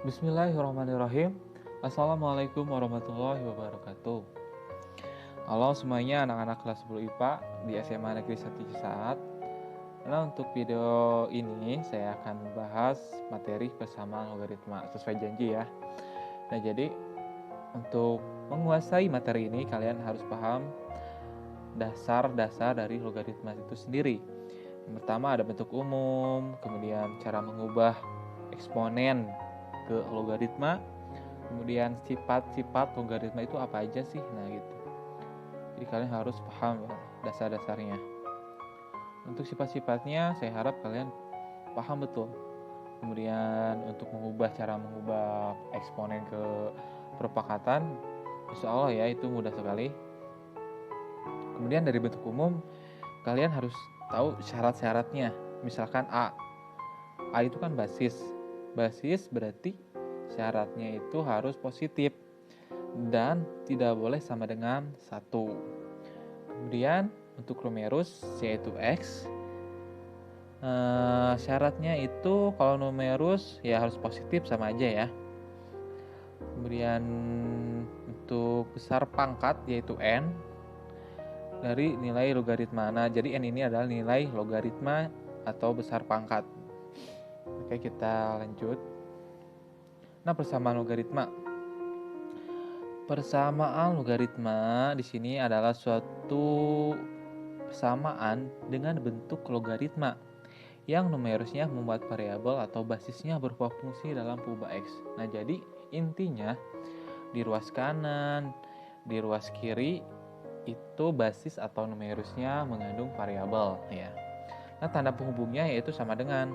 Bismillahirrahmanirrahim. Assalamualaikum warahmatullahi wabarakatuh. Halo semuanya, anak-anak kelas 10 IPA di SMA Negeri 1 Cisaat. Nah, untuk video ini saya akan membahas materi persamaan logaritma sesuai janji ya. Nah, jadi untuk menguasai materi ini kalian harus paham dasar-dasar dari logaritma itu sendiri. Yang pertama ada bentuk umum, kemudian cara mengubah eksponen ke logaritma, kemudian sifat-sifat logaritma itu apa aja sih, nah gitu. Jadi kalian harus paham ya, dasar-dasarnya. Untuk sifat-sifatnya saya harap kalian paham betul. Kemudian untuk cara mengubah eksponen ke perpakatan, insya Allah ya itu mudah sekali. Kemudian dari bentuk umum kalian harus tahu syarat-syaratnya. Misalkan A itu kan basis berarti syaratnya itu harus positif dan tidak boleh sama dengan 1. Kemudian untuk numerus yaitu X, syaratnya itu kalau numerus ya harus positif sama aja ya. Kemudian untuk besar pangkat yaitu N dari nilai logaritma. Nah, jadi N ini adalah nilai logaritma atau besar pangkat. Oke, kita lanjut. Nah, persamaan logaritma. Persamaan logaritma di sini adalah suatu persamaan dengan bentuk logaritma yang numerusnya membuat variabel atau basisnya berubah fungsi dalam purba X. Nah, jadi intinya di ruas kanan, di ruas kiri itu basis atau numerusnya mengandung variabel ya. Nah, tanda penghubungnya yaitu sama dengan.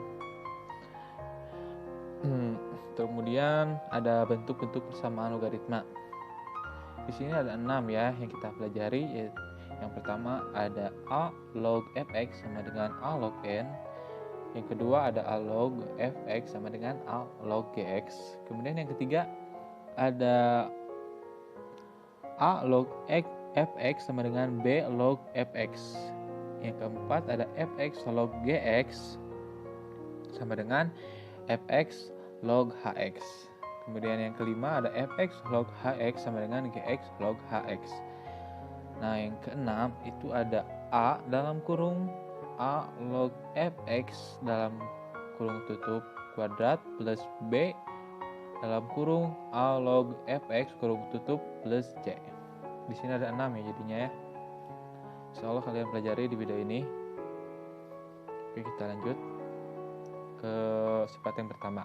Kemudian ada bentuk-bentuk persamaan logaritma. Di sini ada 6 ya yang kita pelajari. Yang pertama ada A log fx sama dengan A log n. Yang kedua ada A log fx sama dengan A log gx. Kemudian yang ketiga ada A log fx sama dengan B log fx. Yang keempat ada fx log gx sama dengan fx log hx. Kemudian yang kelima ada fx log hx sama dengan gx log hx. Nah, yang keenam itu ada A dalam kurung A log fx dalam kurung tutup kuadrat plus B dalam kurung A log fx kurung tutup plus C. Di sini ada 6 ya jadinya ya. Insyaallah kalian pelajari di video ini. Oke, kita lanjut ke sifat yang pertama.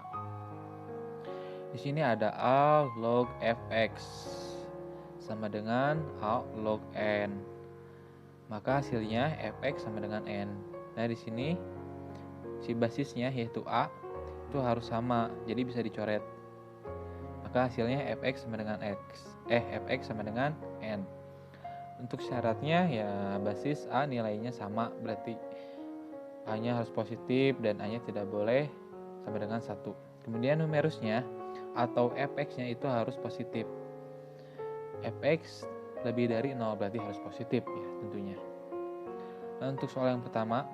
Di sini ada A log fx sama dengan A log n. Maka hasilnya fx sama dengan n. Nah, di sini si basisnya yaitu A itu harus sama, jadi bisa dicoret. Maka hasilnya fx sama dengan fx sama dengan n. Untuk syaratnya ya basis A nilainya sama, berarti A-nya harus positif dan A-nya tidak boleh sama dengan 1. Kemudian numerusnya atau fx-nya itu harus positif. Fx lebih dari 0 berarti harus positif ya tentunya. Nah, untuk soal yang pertama,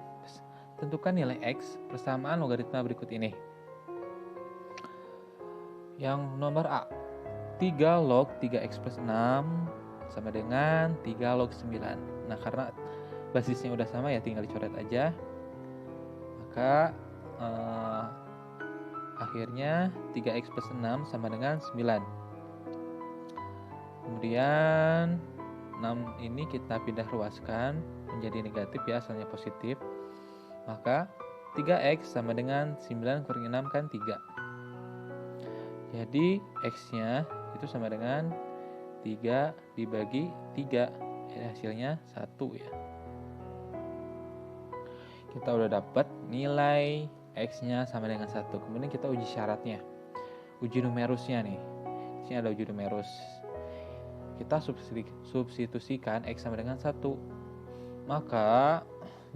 tentukan nilai x persamaan logaritma berikut ini. Yang nomor A, 3 log 3x plus 6 sama dengan 3 log 9. Nah, karena basisnya udah sama ya tinggal dicoret aja. Maka akhirnya 3x plus 6 sama dengan 9. Kemudian 6 ini kita pindah ruaskan menjadi negatif ya, asalnya positif. Maka 3x sama dengan 9 kurangi 6 kan 3. Jadi x-nya itu sama dengan 3 dibagi 3. Hasilnya 1 ya. Kita udah dapat nilai x-nya sama dengan 1. Kemudian kita uji syaratnya. Uji numerusnya nih. Di sini ada uji numerus. Kita substitusikan x sama dengan 1. Maka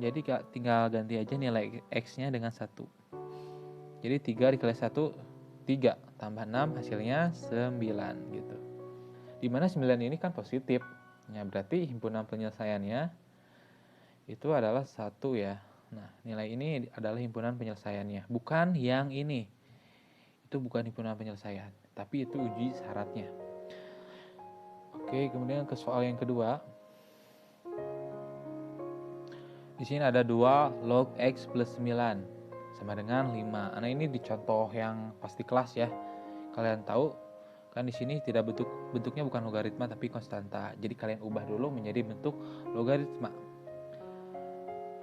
jadi tinggal ganti aja nilai x-nya dengan 1. Jadi 3 dikali 1 3 tambah 6 hasilnya 9 gitu. Dimana 9 ini kan positif. Ya, berarti himpunan penyelesaiannya itu adalah 1 ya. Nah, nilai ini adalah himpunan penyelesaiannya, bukan yang ini. itu bukan himpunan penyelesaian, tapi itu uji syaratnya. Oke, kemudian ke soal yang kedua. Di sini ada 2 log X plus 9 sama dengan 5. Nah, ini di contoh yang pasti kelas ya. Kalian tahu kan di sini tidak bentuknya bukan logaritma tapi konstanta. Jadi kalian ubah dulu menjadi bentuk logaritma.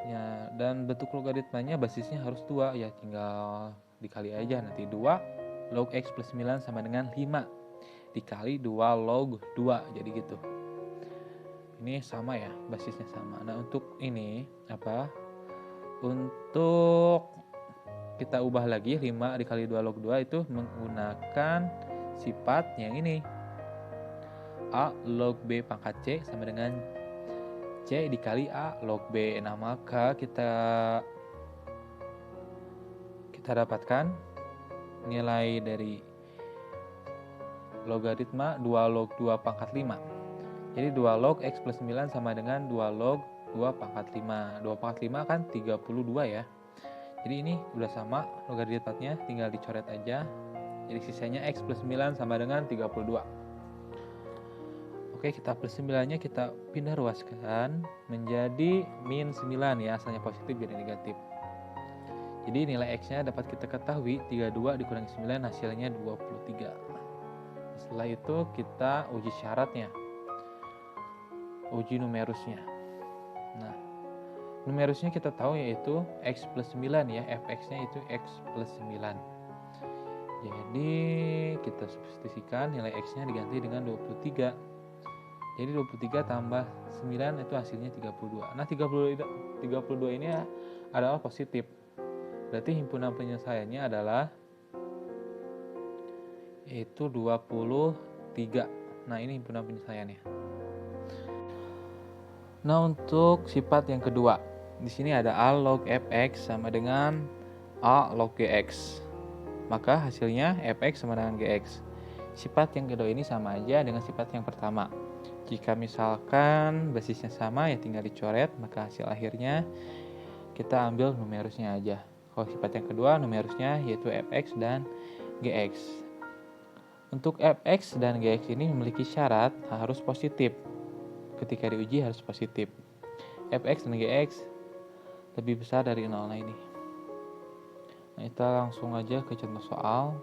Ya, dan bentuk logaritmanya basisnya harus 2 ya, tinggal dikali aja nanti 2 log X plus 9 sama dengan 5 dikali 2 log 2, jadi gitu. Ini sama ya, basisnya sama. Nah, untuk ini untuk kita ubah lagi 5 dikali 2 log 2 itu menggunakan sifat yang ini. A log B pangkat C sama dengan C dikali A log B. Nah, maka kita dapatkan nilai dari logaritma 2 log 2 pangkat 5. Jadi 2 log X plus 9 sama dengan 2 log 2 pangkat 5. 2 pangkat 5 kan 32 ya. Jadi ini udah sama logaritmanya, tinggal dicoret aja. Jadi sisanya X plus 9 sama dengan 32. Oke, kita plus 9-nya kita pindah ruaskan menjadi min 9 ya, asalnya positif jadi negatif. Jadi nilai X-nya dapat kita ketahui 32 dikurangi 9 hasilnya 23. Setelah itu kita uji syaratnya, uji numerusnya. Nah, numerusnya kita tahu yaitu X plus 9 ya, Fx-nya itu X plus 9. Jadi kita substitusikan nilai X-nya diganti dengan 23. Jadi 23 tambah 9 itu hasilnya 32. Nah, 32 ini adalah positif. Berarti himpunan penyelesaiannya adalah yaitu 23. Nah, ini himpunan penyelesaiannya. Nah, untuk sifat yang kedua, di sini ada A log Fx sama dengan A log Gx. Maka hasilnya Fx sama dengan Gx. Sifat yang kedua ini sama aja dengan sifat yang pertama. Jika misalkan basisnya sama ya tinggal dicoret, maka hasil akhirnya kita ambil numerusnya aja. Kalau sifat yang kedua numerusnya yaitu Fx dan Gx. Untuk Fx dan Gx ini memiliki syarat harus positif. Ketika diuji harus positif. Fx dan Gx lebih besar dari 0. Nah, ini. Nah, kita langsung aja ke contoh soal.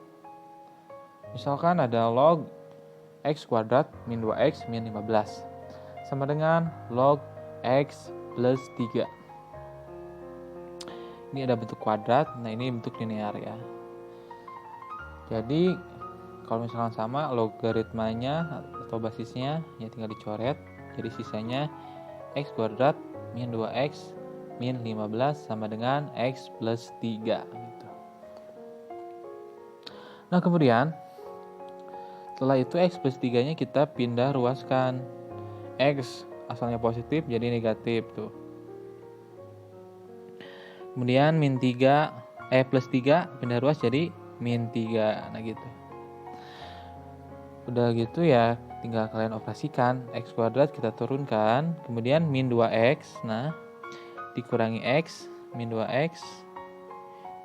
Misalkan ada log X kuadrat min 2X min 15 sama dengan log X plus 3. Ini ada bentuk kuadrat, nah ini bentuk linear ya. Jadi kalau misalkan sama logaritmanya atau basisnya ya tinggal dicoret. Jadi sisanya X kuadrat min 2X min 15 sama dengan X plus 3 gitu. Nah, kemudian setelah itu X plus 3 nya kita pindah ruaskan. X asalnya positif jadi negatif tuh. Kemudian min 3 plus 3 pindah ruas jadi min 3. Nah, gitu. Udah gitu ya tinggal kalian operasikan. X kuadrat kita turunkan, kemudian min 2X. Nah, dikurangi X min 2X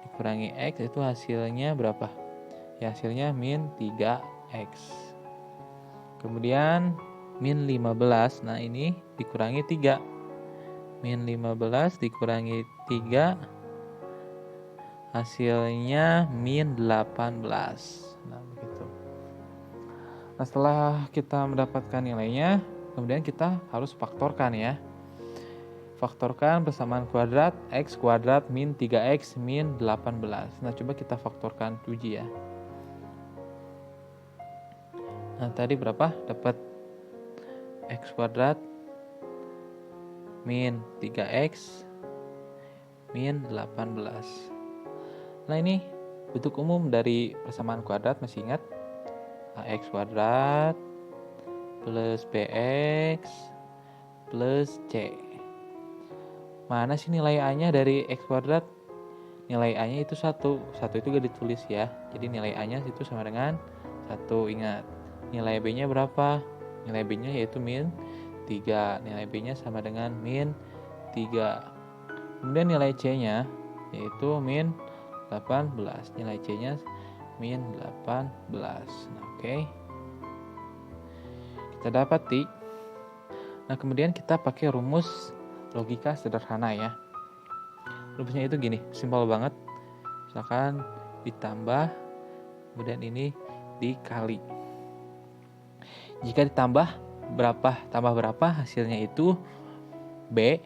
dikurangi X itu hasilnya berapa? Ya, hasilnya min 3X. Kemudian min 15. Nah, ini dikurangi 3. Min 15 dikurangi 3 hasilnya min 18. Nah, begitu. Nah, setelah kita mendapatkan nilainya, kemudian kita harus faktorkan ya. Faktorkan persamaan kuadrat X kuadrat min 3X min 18. Nah, coba kita faktorkan uji ya. Nah, tadi berapa? Dapat X kuadrat min 3X min 18. Nah, ini bentuk umum dari persamaan kuadrat, masih ingat? AX kuadrat plus BX plus C. Mana sih nilai A-nya dari X kuadrat? Nilai A-nya itu 1. 1 itu gak ditulis ya. Jadi nilai A-nya itu sama dengan 1, ingat. Nilai B-nya berapa? Nilai B-nya yaitu min 3. Nilai B-nya sama dengan min 3. Kemudian nilai C-nya yaitu min 18. Nilai C-nya min 18. Nah, oke. Kita dapati. Nah, kemudian kita pakai rumus logika sederhana ya. Rumusnya itu gini, simpel banget. Misalkan ditambah, kemudian ini dikali. Jika ditambah tambah berapa hasilnya itu B.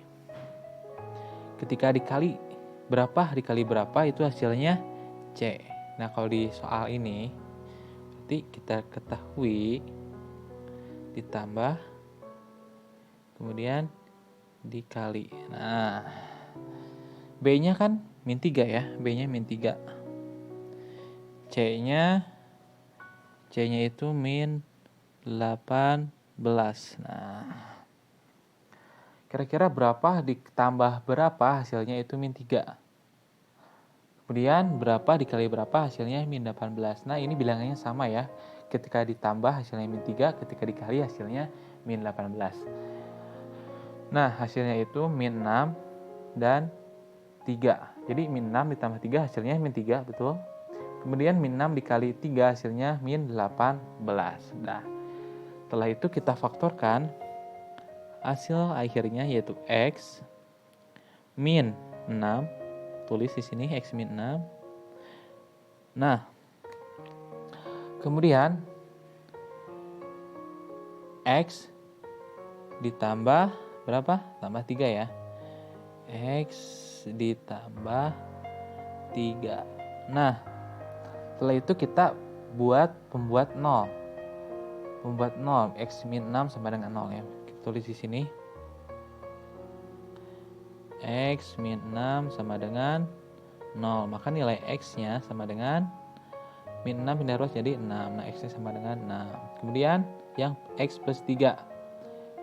Ketika dikali berapa itu hasilnya C. Nah, kalau di soal ini berarti kita ketahui ditambah kemudian dikali. Nah, B-nya kan min 3 ya, B-nya min 3. C-nya itu min 18. Nah, kira-kira berapa ditambah berapa hasilnya itu min 3. Kemudian berapa dikali berapa hasilnya min 18. Nah, ini bilangannya sama ya. Ketika ditambah hasilnya min 3, ketika dikali hasilnya min 18. Nah, hasilnya itu min 6 dan 3. Jadi min 6 ditambah 3 hasilnya min 3, betul? Kemudian min 6 dikali 3 hasilnya min 18. Nah, setelah itu kita faktorkan hasil akhirnya yaitu X min 6. Tulis di sini X min 6. Nah, kemudian X ditambah berapa? Tambah 3 ya. X ditambah 3. Nah, setelah itu kita pembuat 0. Pembuat 0, X min 6 sama dengan 0 ya. Kita tulis di sini. X min 6 sama dengan 0. Maka nilai X-nya sama dengan min 6 pindah ruas jadi 6. Nah, X-nya sama dengan 6. Kemudian yang X plus 3.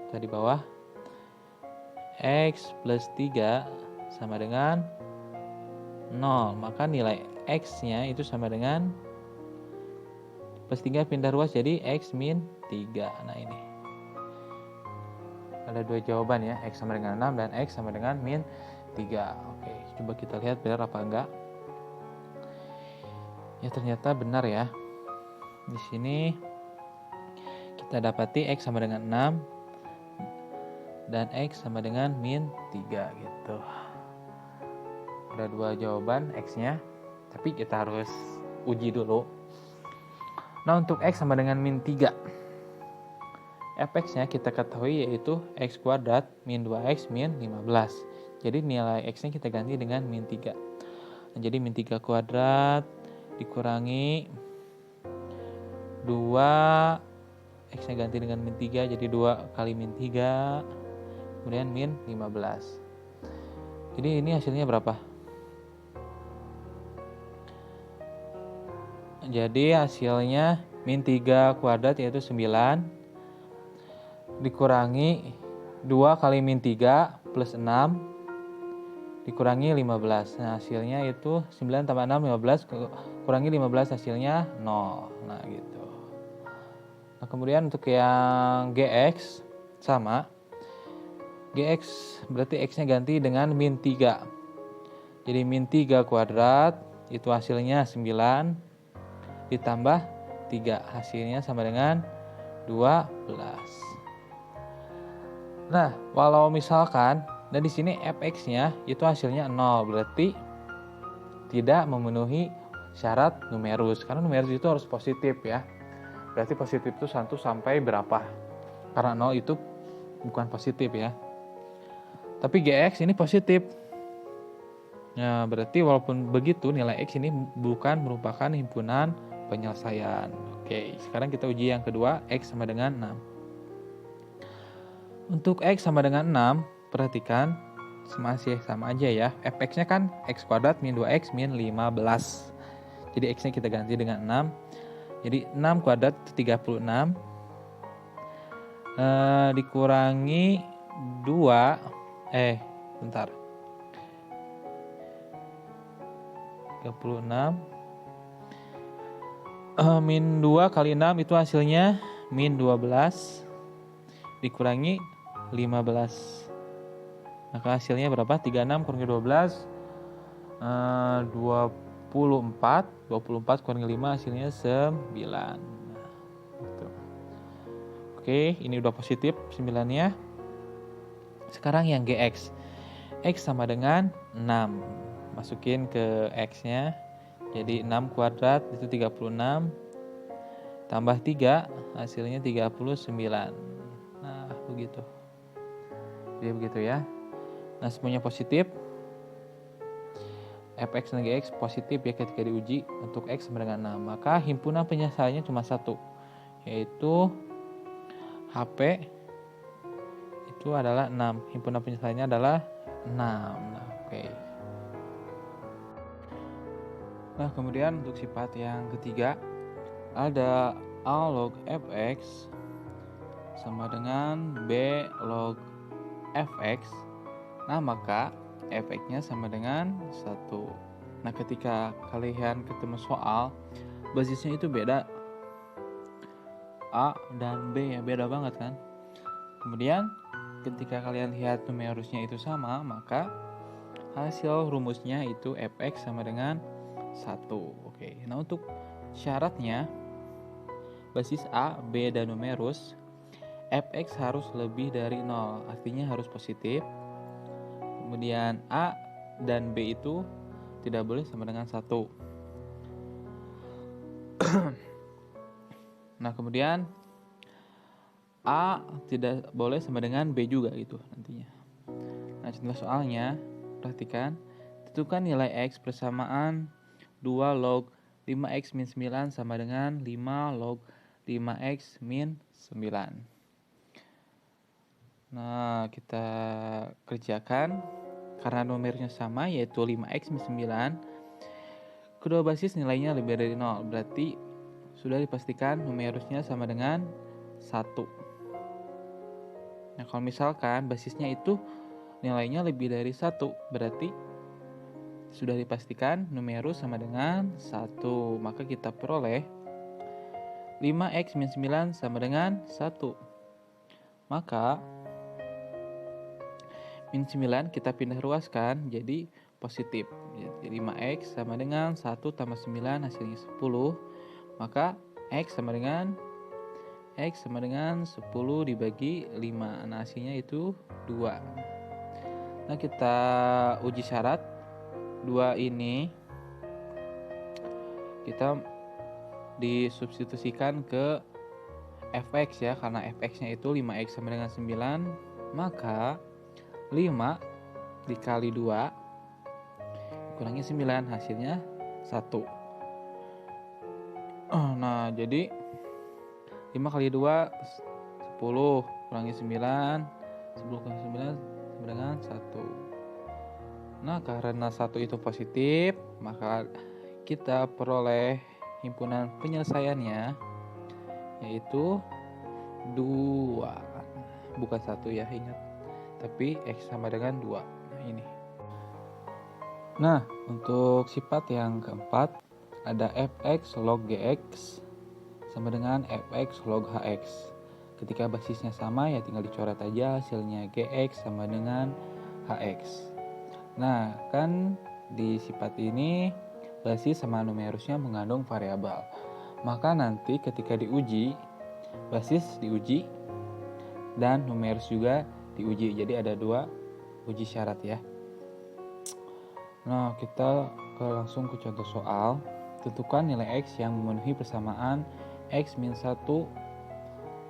Kita di bawah. X plus 3 sama dengan 0. Maka nilai X-nya itu sama dengan plus 3 pindah ruas jadi X min 3. Nah, ini. Ada dua jawaban ya, X sama dengan 6 dan X sama dengan min 3. Oke, coba kita lihat benar apa enggak. Ya, ternyata benar ya. Di sini kita dapati X sama dengan 6 dan X sama dengan min 3 gitu. Ada dua jawaban X-nya, tapi kita harus uji dulu. Nah, untuk X sama dengan min 3, fx-nya kita ketahui yaitu X kuadrat min 2X min 15. Jadi nilai X-nya kita ganti dengan min 3. Nah, jadi min 3 kuadrat dikurangi 2, X-nya ganti dengan min 3, jadi 2 kali min 3, kemudian min 15. Jadi ini hasilnya berapa? Jadi hasilnya min 3 kuadrat yaitu 9 dikurangi 2 kali min 3 plus 6 dikurangi 15. Nah, hasilnya itu 9 tambah 6 15 kurangi 15 hasilnya 0. Nah, gitu. Nah, kemudian untuk yang GX sama. GX berarti X-nya ganti dengan min 3. Jadi min 3 kuadrat itu hasilnya 9 ditambah 3. Hasilnya sama dengan 12. Nah, walau misalkan, nah di sini fx-nya itu hasilnya 0, berarti tidak memenuhi syarat numerus. Karena numerus itu harus positif ya. Berarti positif itu 1 sampai berapa? Karena 0 itu bukan positif ya. Tapi gx ini positif. Nah, berarti walaupun begitu nilai x ini bukan merupakan himpunan penyelesaian. Oke, sekarang kita uji yang kedua, x sama dengan 6. Untuk X sama dengan 6, perhatikan masih sama aja ya. Fx-nya kan X kuadrat min 2X min 15. Jadi X-nya kita ganti dengan 6. Jadi 6 kuadrat itu 36. Dikurangi 2. Bentar. 36. Min 2 kali 6 itu hasilnya min 12. Dikurangi 15. Maka hasilnya berapa? 36 kurangi 12. 24 kurangi 5 hasilnya 9. Gitu. Oke, ini udah positif 9-nya. Sekarang yang GX. X sama dengan 6. Masukin ke X-nya. Jadi 6 kuadrat itu 36. Tambah 3 hasilnya 39. Nah, begitu. Jadi begitu ya. Nah, semuanya positif. Fx dan Gx positif ya ketika diuji. Untuk X sama dengan 6. Maka himpunan penyelesaiannya cuma satu, yaitu HP itu adalah 6. Himpunan penyelesaiannya adalah 6. Nah, oke. Nah, kemudian untuk sifat yang ketiga ada A log Fx sama dengan B log Fx. Nah, maka Fx-nya sama dengan 1. Nah, ketika kalian ketemu soal, basisnya itu beda. A dan B ya, beda banget kan. Kemudian ketika kalian lihat numerusnya itu sama, maka hasil rumusnya itu Fx sama dengan 1. Oke. Nah, untuk syaratnya basis A, B dan numerus, Fx harus lebih dari 0, artinya harus positif. Kemudian A dan B itu tidak boleh sama dengan 1. Nah, kemudian A tidak boleh sama dengan B juga gitu nantinya. Nah, contoh soalnya, perhatikan, tentukan nilai X persamaan 2 log 5X min 9 sama dengan 5 log 5X min 9. Nah, kita kerjakan. Karena numerusnya sama, yaitu 5X min 9, kedua basis nilainya lebih dari 0. Berarti sudah dipastikan numerusnya sama dengan 1. Nah, kalau misalkan basisnya itu nilainya lebih dari 1, berarti sudah dipastikan numerus sama dengan 1. Maka kita peroleh 5X min 9 sama dengan 1. Maka min 9 kita pindah ruaskan jadi positif. Jadi 5X sama dengan 1 tambah 9 hasilnya 10. Maka X sama dengan 10 dibagi 5. Nah, hasilnya itu 2. Nah, kita uji syarat 2 ini kita disubstitusikan ke Fx ya, karena Fx-nya itu 5X sama dengan 9, maka 5 dikali 2 kurangi 9 hasilnya 1. Nah, jadi 5 kali 2 10 kurangi 9, 10 kurangi 9 sama dengan 1. Nah, karena 1 itu positif, maka kita peroleh himpunan penyelesaiannya yaitu 2. Bukan 1 ya, ingat. Tapi X sama dengan 2. Nah, ini. Nah, untuk sifat yang keempat ada Fx log Gx sama dengan Fx log Hx. Ketika basisnya sama ya tinggal dicoret aja, hasilnya Gx sama dengan Hx. Nah, kan di sifat ini basis sama numerusnya mengandung variabel. Maka nanti ketika diuji, basis diuji dan numerus juga diuji. Jadi ada 2 uji syarat ya. Nah, kita langsung ke contoh soal. Tentukan nilai X yang memenuhi persamaan X min 1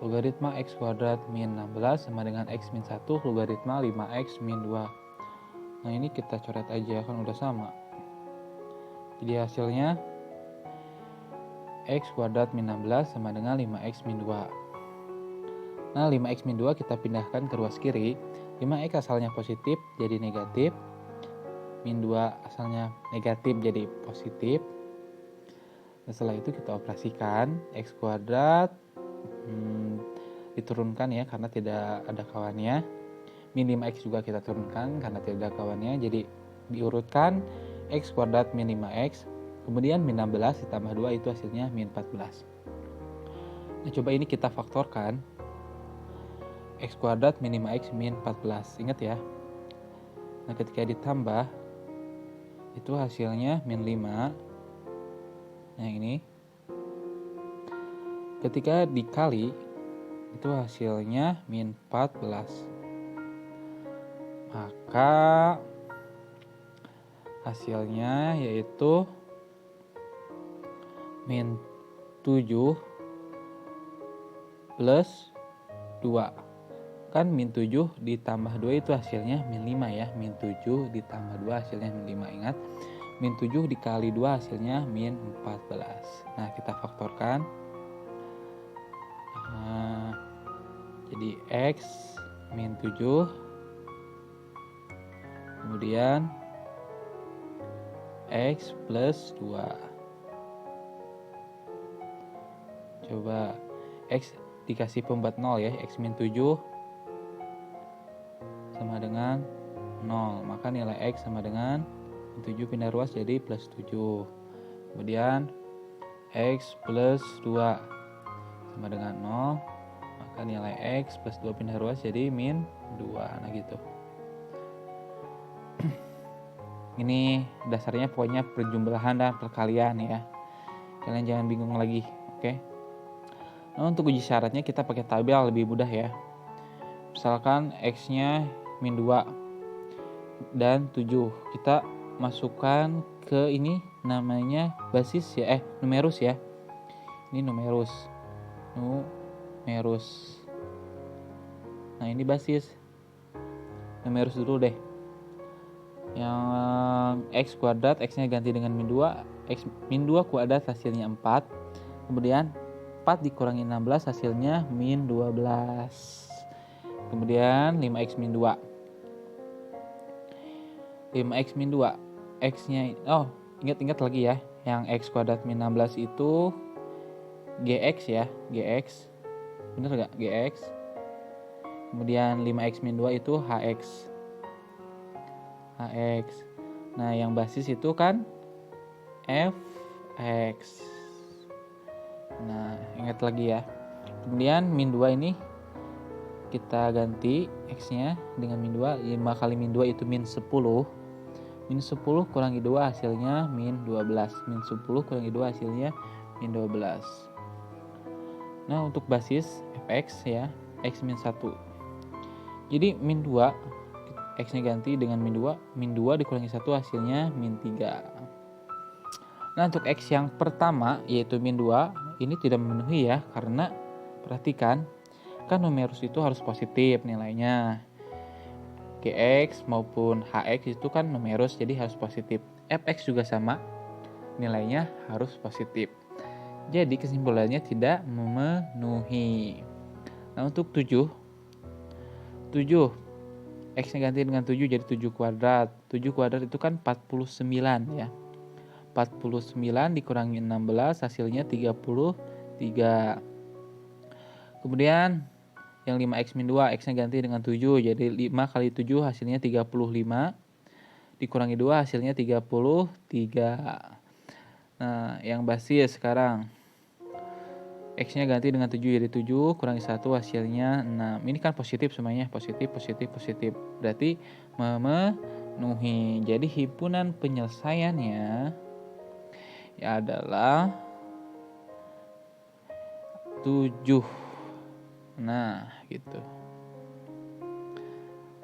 logaritma X kuadrat min 16 sama dengan X min 1 logaritma 5X min 2. Nah, ini kita coret aja kan udah sama. Jadi hasilnya X kuadrat min 16 sama dengan 5X min 2. Nah, 5X min 2 kita pindahkan ke ruas kiri. 5X asalnya positif jadi negatif. Min 2 asalnya negatif jadi positif. Nah, setelah itu kita operasikan X kuadrat diturunkan ya karena tidak ada kawannya. Min 5X juga kita turunkan karena tidak ada kawannya. Jadi diurutkan X kuadrat min 5X. Kemudian min 16 ditambah 2 itu hasilnya min 14. Nah, coba ini kita faktorkan. X kuadrat min 5X min 14. Ingat ya. Nah, ketika ditambah itu hasilnya min 5 yang ini. Ketika dikali, itu hasilnya min 14. Maka hasilnya yaitu min 7 plus 2. Kan min 7 ditambah 2 itu hasilnya min 5 ya. Min 7 ditambah 2 hasilnya min 5. Ingat, min 7 dikali 2 hasilnya min 14. Nah, kita faktorkan. Jadi X min 7. Kemudian X plus 2. Coba X dikasih pembuat 0 ya. X min 7 sama dengan 0. Maka nilai X sama dengan 7 pindah ruas jadi plus 7. Kemudian X plus 2 sama dengan 0. Maka nilai X plus 2 pindah ruas jadi min 2. Nah gitu. Ini dasarnya pokoknya perjumlahan dan perkalian ya. Kalian jangan bingung lagi, oke? Nah, untuk uji syaratnya kita pakai tabel lebih mudah ya. Misalkan X-nya min 2 dan 7. Kita masukkan ke ini namanya basis ya, numerus ya. Ini numerus. Nah, ini basis. Numerus dulu deh. Yang X kuadrat, X-nya ganti dengan min 2. X min 2 kuadrat hasilnya 4. Kemudian 4 dikurangi 16 hasilnya min 12. Kemudian 5X min 2. 5X min 2. X-nya, ingat lagi ya. Yang X kuadrat min 16 itu GX ya. GX. Bener gak? GX. Kemudian 5X min 2 itu HX. Nah, yang basis itu kan Fx. Nah, ingat lagi ya. Kemudian min 2 ini kita ganti X-nya dengan min 2. 5 kali min 2 itu min 10. Min 10 kurangi 2 hasilnya min 12. Min 10 kurangi 2 hasilnya min 12. Nah, untuk basis Fx ya, X min 1. Jadi min 2, X-nya ganti dengan min 2. Min 2 dikurangi 1 hasilnya min 3. Nah, untuk X yang pertama yaitu min 2 ini tidak memenuhi ya, karena perhatikan kan numerus itu harus positif nilainya. GX maupun HX itu kan numerus jadi harus positif. Fx juga sama, nilainya harus positif. Jadi kesimpulannya tidak memenuhi. Nah, untuk 7 X-nya ganti dengan 7 jadi 7 kuadrat. 7 kuadrat itu kan 49 ya. 49 dikurangi 16 hasilnya 33. Kemudian yang 5X min 2, X-nya ganti dengan 7 jadi 5 kali 7 hasilnya 35. Dikurangi 2 hasilnya 33. Nah, yang basis sekarang X-nya ganti dengan 7 jadi 7, kurangi 1 hasilnya 6. Ini kan positif semuanya, positif. Berarti memenuhi. Jadi himpunan penyelesaiannya ya adalah 7. Nah, gitu.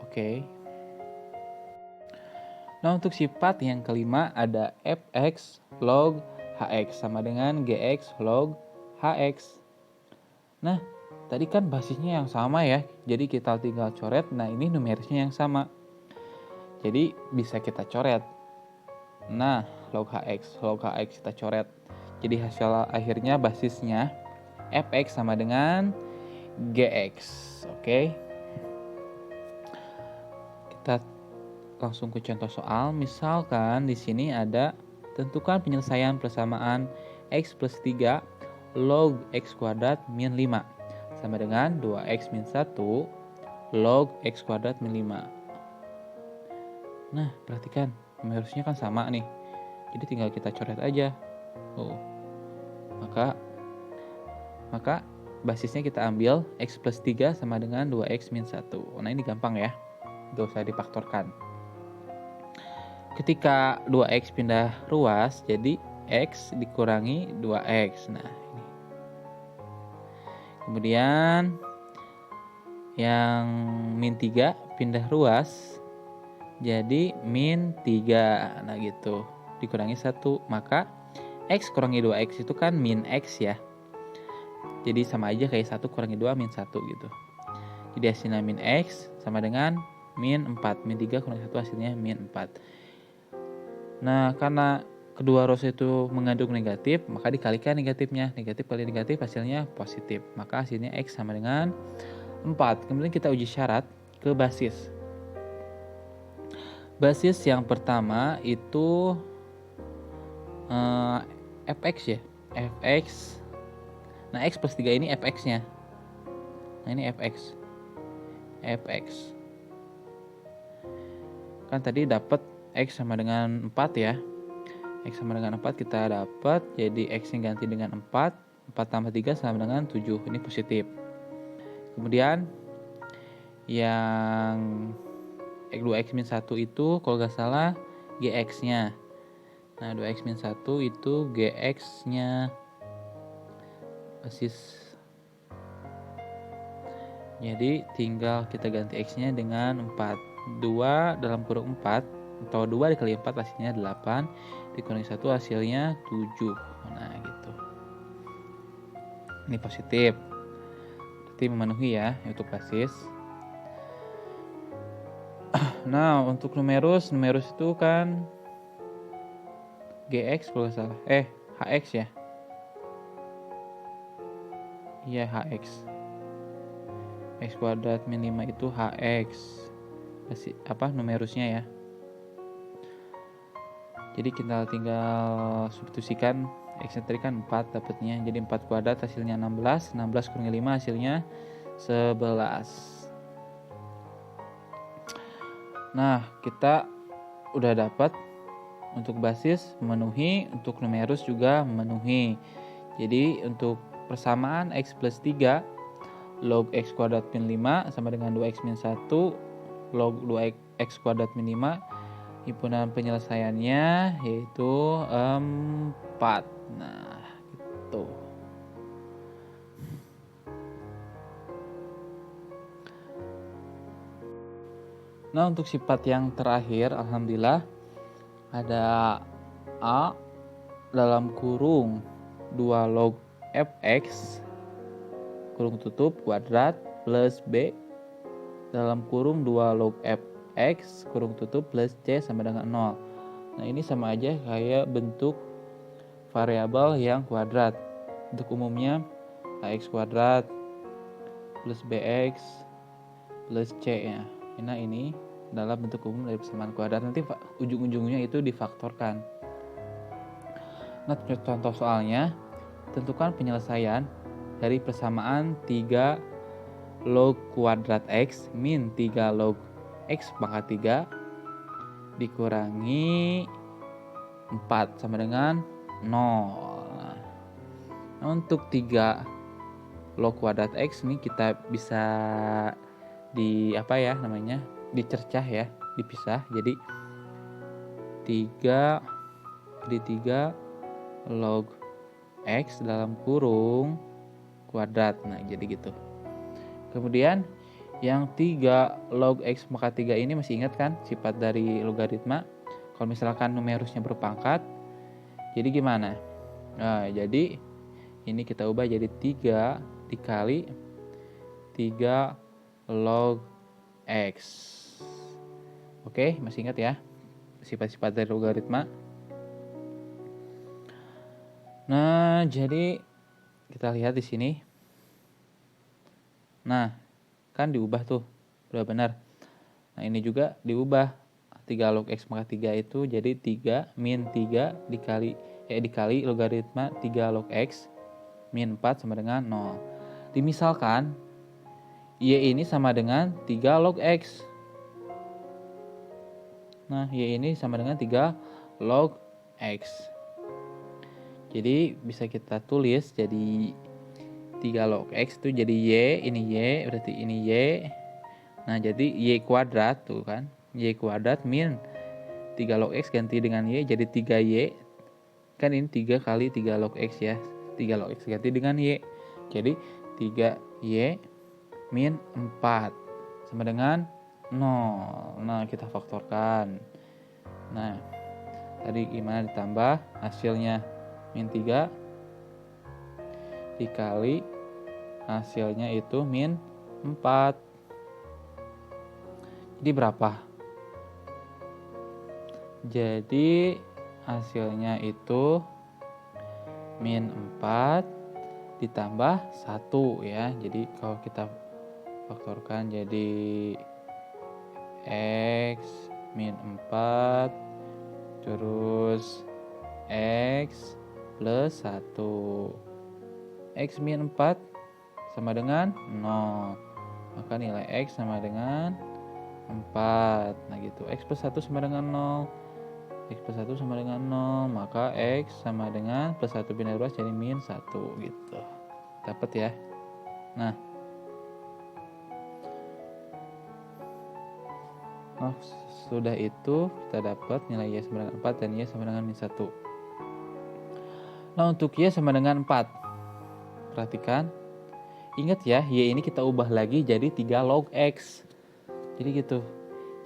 Oke. Nah, untuk sifat yang kelima ada Fx log Hx sama dengan Gx log Hx. Nah, tadi kan basisnya yang sama ya. Jadi kita tinggal coret. Nah, ini numerisnya yang sama. Jadi bisa kita coret. Nah, log Hx kita coret. Jadi hasil akhirnya basisnya Fx sama dengan Gx. Oke. Kita langsung ke contoh soal. Misalkan di sini ada tentukan penyelesaian persamaan X plus 3 log X kuadrat min 5 sama dengan 2X min 1 log X kuadrat min 5. Nah, perhatikan numerusnya kan sama nih. Jadi tinggal kita coret aja. Maka basisnya kita ambil X plus 3 sama dengan 2X min 1. Nah, ini gampang ya. Gak usah difaktorkan. Ketika 2X pindah ruas, jadi X dikurangi 2X. Nah, ini. Kemudian yang min 3 pindah ruas jadi min 3. Nah gitu, dikurangi 1. Maka X kurangi 2X itu kan min X ya. Jadi sama aja kayak 1 kurangi 2 min 1 gitu. Jadi hasilnya min X sama dengan min 4. Min 3 kurangi 1 hasilnya min 4. Nah, karena kedua ruas itu mengandung negatif, maka dikalikan negatifnya. Negatif kali negatif hasilnya positif. Maka hasilnya X sama dengan 4. Kemudian kita uji syarat ke basis. Basis yang pertama itu fx ya. Fx. Nah, X plus 3 ini fx-nya. Nah, ini fx. Fx. Kan tadi dapat X sama dengan 4 ya. X sama dengan 4 kita dapat, jadi X-nya ganti dengan 4. 4 tambah 3 sama dengan 7. Ini positif. Kemudian yang X2X min 1 itu kalau nggak salah GX-nya. Nah, 2X min 1 itu GX-nya. Basis. Jadi tinggal kita ganti X-nya dengan 4. 2 dalam kurung 4 atau 2 dikali 4 hasilnya 8, dikurangi 1 hasilnya 7. Nah gitu, ini positif, berarti memenuhi ya untuk basis. Nah, untuk numerus itu kan GX kalau nggak salah, HX ya. Iya, HX. X kuadrat min 5 itu HX. Masih numerusnya ya. Jadi kita tinggal substitusikan, X-nya tadi kan 4 dapatnya. Jadi 4 kuadrat hasilnya 16. 16 kurangi 5 hasilnya 11. Nah, kita udah dapat untuk basis memenuhi, untuk numerus juga memenuhi. Jadi untuk persamaan X plus 3 log X kuadrat min 5 sama dengan 2X min 1 log 2X kuadrat min 5. Himpunan penyelesaiannya yaitu 4. Nah, gitu. Nah, untuk sifat yang terakhir, alhamdulillah ada A dalam kurung 2 log fx kurung tutup kuadrat plus B dalam kurung 2 log fx kurung tutup plus C sama dengan 0. Nah, ini sama aja kayak bentuk variabel yang kuadrat. Untuk umumnya ax kuadrat plus bx plus c ya. Nah, ini dalam bentuk umum dari persamaan kuadrat. Nanti ujung-ujungnya itu difaktorkan. Nah, contoh soalnya, tentukan penyelesaian dari persamaan 3 log kuadrat x min 3 log x pangkat 3 dikurangi 4 sama dengan 0. Nah, untuk 3 log kuadrat x ini kita bisa dicercah ya, dipisah. Jadi 3 log x dalam kurung kuadrat. Nah, jadi gitu. Kemudian yang 3 log x pangkat 3 ini masih ingat kan sifat dari logaritma? Kalau misalkan numerusnya berpangkat, jadi gimana? Nah, jadi ini kita ubah jadi 3 dikali 3 log x. Oke, masih ingat ya sifat-sifat dari logaritma? Nah, jadi kita lihat di sini. Nah, kan diubah tuh, udah benar. Nah, ini juga diubah. 3 log x pangkat 3 itu jadi 3 min 3 dikali logaritma 3 log x min 4 sama dengan 0. Dimisalkan y ini sama dengan 3 log x. Nah, y ini sama dengan 3 log x. Jadi bisa kita tulis jadi 3 log x itu jadi y, berarti ini y. Nah, jadi y kuadrat tuh kan. Y kuadrat min 3 log x ganti dengan y jadi 3y Kan ini 3 kali 3 log X ya. 3 log X ganti dengan Y. Jadi 3Y min 4 sama dengan 0. Nah, kita faktorkan. Nah, tadi gimana ditambah hasilnya min 3 dikali hasilnya itu min 4. Jadi berapa? Jadi hasilnya itu min 4 ditambah 1 ya. Jadi kalau kita faktorkan jadi X min 4 terus X plus 1. X min 4 sama dengan 0. Maka nilai X sama dengan 4. Nah gitu. X plus 1 sama dengan 0. X plus 1 sama dengan 0. Maka X sama dengan plus 1 pindah 2 jadi min 1 gitu. Dapat ya. Nah, sudah itu kita dapat nilai Y sama dengan 4 dan Y sama dengan min 1. Nah, untuk Y sama dengan 4. Perhatikan. Ingat ya, Y ini kita ubah lagi jadi 3 log X. Jadi gitu.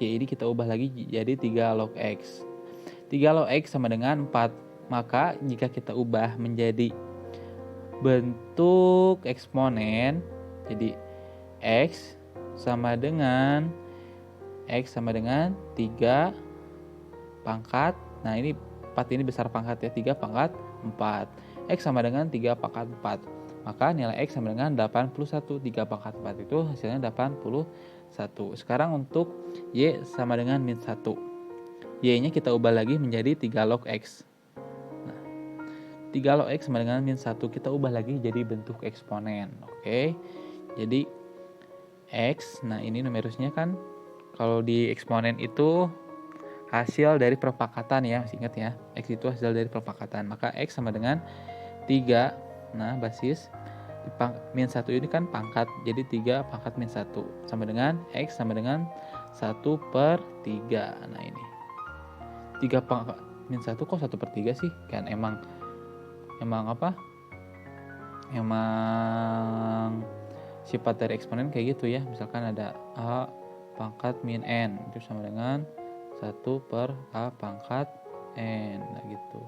Y ini kita ubah lagi jadi 3 log X. 3 log X sama dengan 4. Maka jika kita ubah menjadi bentuk eksponen, jadi X sama dengan 3 pangkat. Nah, ini 4 ini besar pangkat ya, 3 pangkat 4. X sama dengan 3 pangkat 4. Maka nilai X sama dengan 81. 3 pangkat 4 itu hasilnya 81. Sekarang untuk Y sama dengan min 1. Y-nya kita ubah lagi menjadi 3 log X. Nah, 3 log X sama dengan min 1 kita ubah lagi jadi bentuk eksponen. Oke. Jadi X, nah ini numerusnya kan kalau di eksponen itu hasil dari perpangkatan ya, masih ingat ya. X itu hasil dari perpangkatan. Maka X sama dengan 3. Nah, basis min 1 ini kan pangkat. Jadi 3 pangkat min 1 sama dengan X sama dengan 1/3. Nah, ini 3 pangkat min 1 kok 1/3 sih? Kan emang apa? Emang sifat dari eksponen kayak gitu ya. Misalkan ada A pangkat min N itu sama dengan 1/A pangkat N. Nah gitu.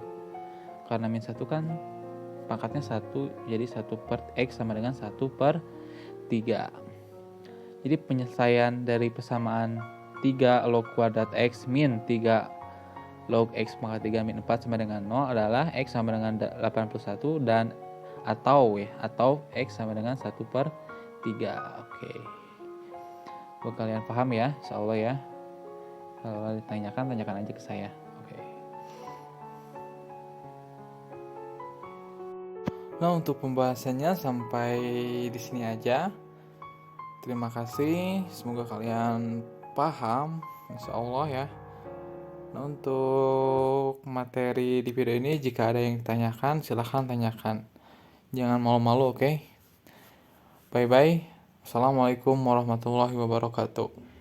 Karena min 1 kan pangkatnya 1, jadi 1/X sama dengan 1/3. Jadi penyelesaian dari persamaan 3 log kuadrat X min 3 log X pangkat 3 min 4 sama dengan 0 adalah X sama dengan 81 dan atau X sama dengan 1/3. Oke. Buat kalian paham ya, insyaallah ya. Kalau ditanyakan aja ke saya. Oke. Nah, untuk pembahasannya sampai di sini aja. Terima kasih, semoga kalian paham, insyaallah ya. Nah, untuk materi di video ini jika ada yang ditanyakan silahkan tanyakan. Jangan malu-malu, oke? Bye-bye. Assalamualaikum warahmatullahi wabarakatuh.